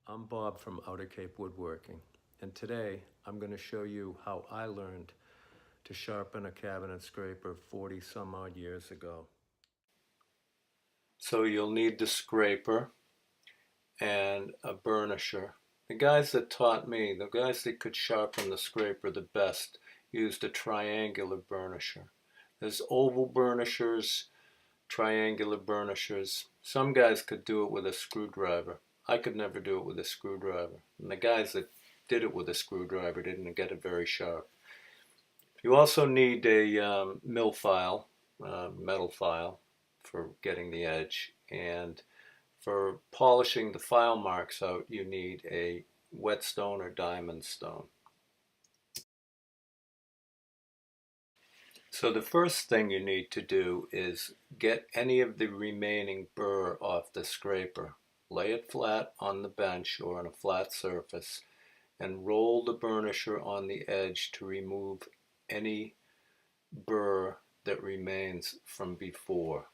I'm Bob from Outer Cape Woodworking, and today I'm going to show you how I learned to sharpen a cabinet scraper 40 some odd years ago. So you'll need the scraper and a burnisher. The guys that taught me, the guys that could sharpen the scraper the best, used a triangular burnisher. There's oval burnishers, triangular burnishers. Some guys could do it with a screwdriver. I could never do it with a screwdriver. And the guys that did it with a screwdriver didn't get it very sharp. You also need a mill file, metal file, for getting the edge. And for polishing the file marks out, you need a whetstone or diamond stone. So the first thing you need to do is get any of the remaining burr off the scraper. Lay it flat on the bench or on a flat surface and roll the burnisher on the edge to remove any burr that remains from before.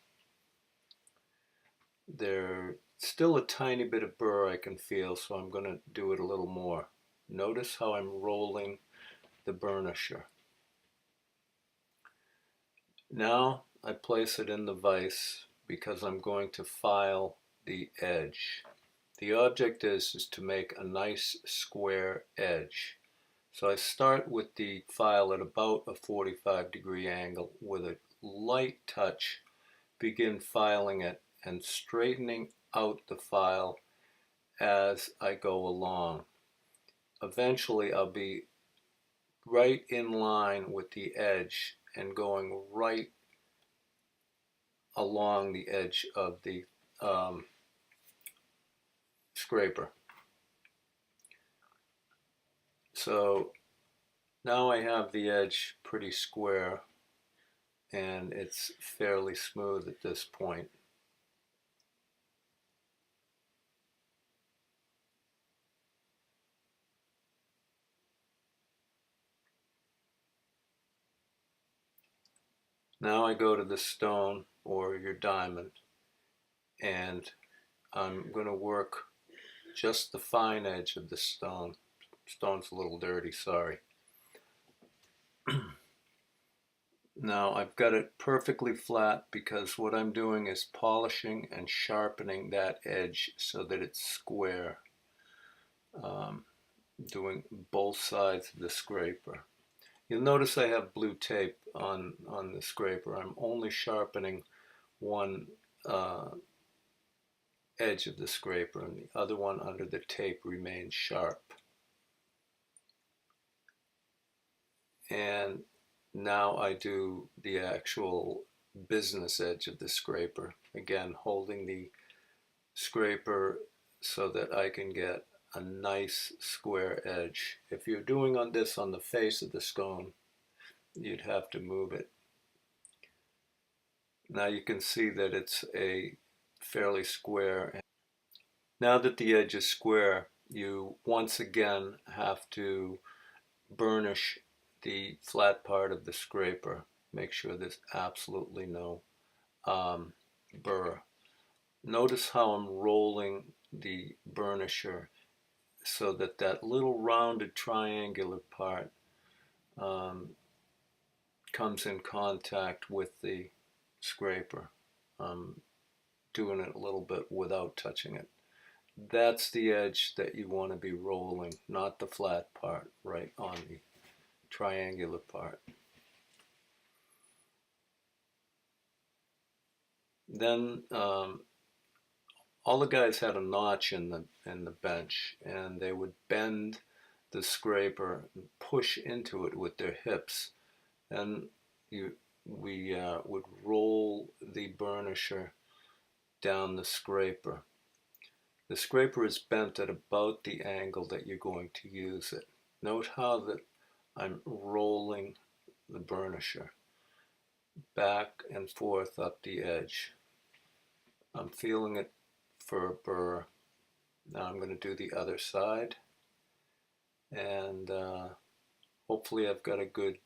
There's still a tiny bit of burr I can feel, so I'm going to do it a little more. Notice how I'm rolling the burnisher. Now I place it in the vise because I'm going to file the edge. The object is to make a nice square edge. So I start with the file at about a 45-degree angle with a light touch, begin filing it and straightening out the file as I go along. Eventually I'll be right in line with the edge and going right along the edge of the scraper. So now I have the edge pretty square and it's fairly smooth at this point. Now I go to the stone or your diamond and I'm going to work just the fine edge of the stone. Stone's a little dirty, sorry. Now I've got it perfectly flat because what I'm doing is polishing and sharpening that edge so that it's square. Doing both sides of the scraper. You'll notice I have blue tape on the scraper. I'm only sharpening one edge of the scraper and the other one under the tape remains sharp. And now I do the actual business edge of the scraper. Again, holding the scraper so that I can get a nice square edge. If you're doing this on the face of the stone, you'd have to move it. Now you can see that it's a fairly square. Now that the edge is square, you once again have to burnish the flat part of the scraper. Make sure there's absolutely no burr. Notice how I'm rolling the burnisher so that that little rounded triangular part comes in contact with the scraper. Doing it a little bit without touching it. That's the edge that you want to be rolling, not the flat part right on the triangular part. Then all the guys had a notch in the bench, and they would bend the scraper and push into it with their hips. And we would roll the burnisher down the scraper. The scraper is bent at about the angle that you're going to use it. Note how that I'm rolling the burnisher back and forth up the edge. I'm feeling it for a burr. Now I'm going to do the other side, and hopefully I've got a good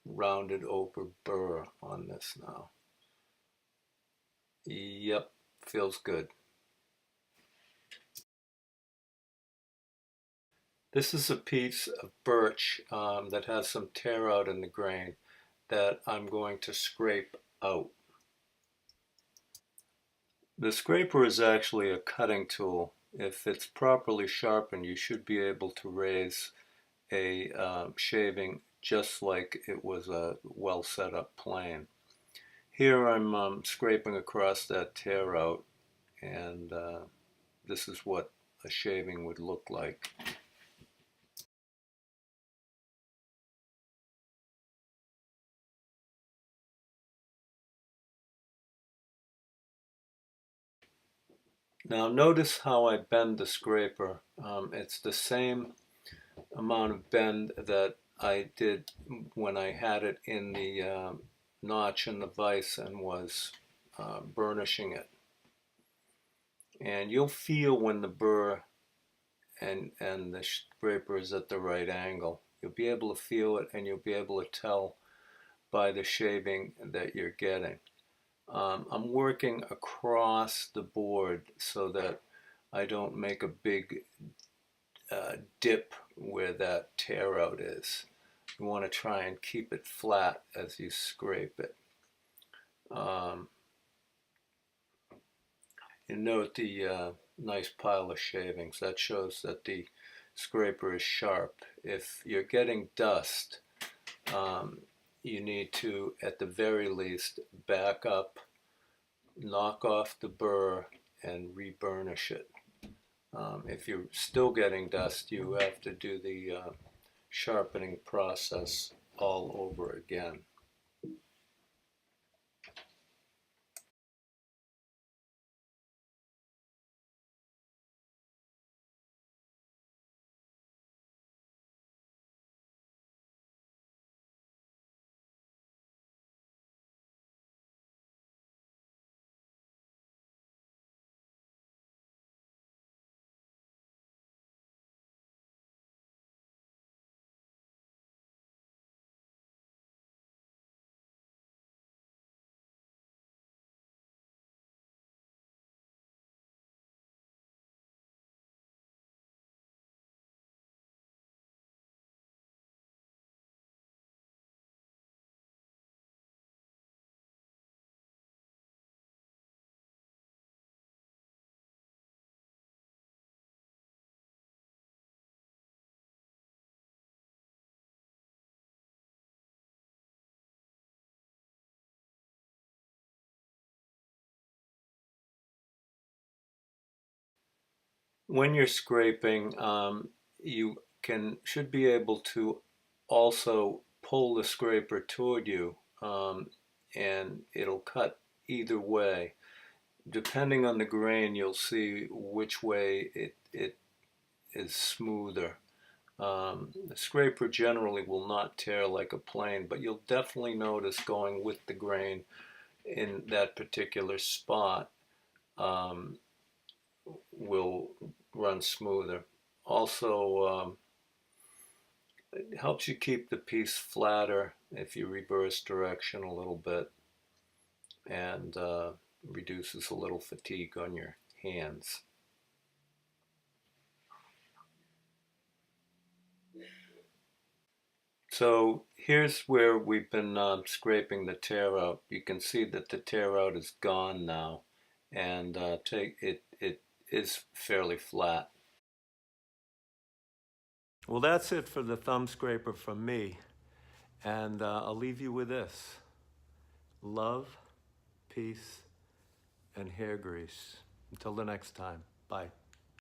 rounded over burr on this now. Yep, feels good. This is a piece of birch that has some tear out in the grain that I'm going to scrape out. The scraper is actually a cutting tool. If it's properly sharpened, you should be able to raise a shaving just like it was a well set up plane. Here I'm scraping across that tear out, and this is what a shaving would look like. Now notice how I bend the scraper. It's the same amount of bend that I did when I had it in the notch in the vise and was burnishing it. And you'll feel when the burr and the scraper is at the right angle. You'll be able to feel it, and you'll be able to tell by the shaving that you're getting. I'm working across the board so that I don't make a big dip where that tear out is. You want to try and keep it flat as you scrape it. Um, you note the nice pile of shavings. That shows that the scraper is sharp. If you're getting dust, um, you need to, at the very least, back up, knock off the burr, and reburnish it. If you're still getting dust, you have to do the sharpening process all over again. When you're scraping, you should be able to also pull the scraper toward you, and it'll cut either way. Depending on the grain, you'll see which way it is smoother. The scraper generally will not tear like a plane, but you'll definitely notice going with the grain in that particular spot um, will run smoother. Also, it helps you keep the piece flatter if you reverse direction a little bit, and reduces a little fatigue on your hands. So here's where we've been scraping the tear out. You can see that the tear out is gone now, and it is fairly flat. Well, that's it for the thumb scraper from me, and I'll leave you with this: love, peace, and hair grease. Until the next time, bye.